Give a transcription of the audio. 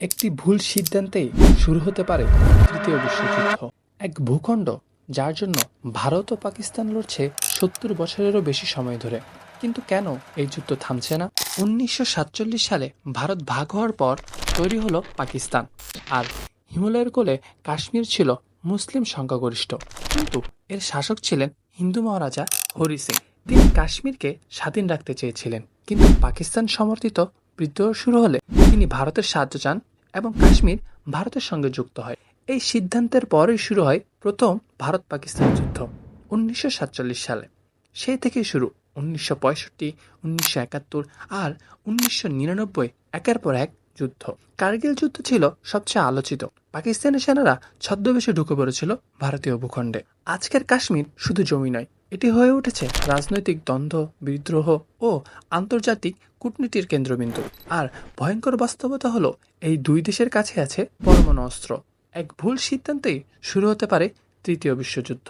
একটি ভুল সিদ্ধান্তেই শুরু হতে পারে তৃতীয় বিশ্বযুদ্ধ। এক ভূখণ্ড যার জন্য ভারত ও পাকিস্তান লড়ছে ৭০ বছরেরও বেশি সময় ধরে। কিন্তু কেন এই যুদ্ধ থামছে না? ১৯৪৭ সালে ভারত ভাগ হওয়ার পর তৈরি হলো পাকিস্তান। আর হিমালয়ের কোলে কাশ্মীর ছিল মুসলিম সংখ্যাগরিষ্ঠ, কিন্তু এর শাসক ছিলেন হিন্দু মহারাজা হরি সিং। তিনি কাশ্মীরকে স্বাধীন রাখতে চেয়েছিলেন, কিন্তু পাকিস্তান সমর্থিত বিদ্রোহ শুরু হলে তিনি ভারতের সাহায্য চান এবং কাশ্মীর ভারতের সঙ্গে যুক্ত হয়। এই সিদ্ধান্তের পরেই শুরু হয় প্রথম ভারত পাকিস্তান যুদ্ধ ১৯৪৭ সালে। সেই থেকেই শুরু ১৯৬৫, ১৯৭১ আর ১৯৯৯ একের পর এক যুদ্ধ। কার্গিল যুদ্ধ ছিল সবচেয়ে আলোচিত। পাকিস্তানি সেনারা ছদ্মবেশে ঢুকে পড়েছিল ভারতীয় ভূখণ্ডে। আজকের কাশ্মীর শুধু জমি নয়, এটি হয়ে উঠেছে রাজনৈতিক দ্বন্দ্ব, বিদ্রোহ ও আন্তর্জাতিক কূটনীতির কেন্দ্রবিন্দু। আর ভয়ঙ্কর বাস্তবতা হলো, এই দুই দেশের কাছে আছে পরমাণু অস্ত্র। এক ভুল সিদ্ধান্তেই শুরু হতে পারে তৃতীয় বিশ্বযুদ্ধ।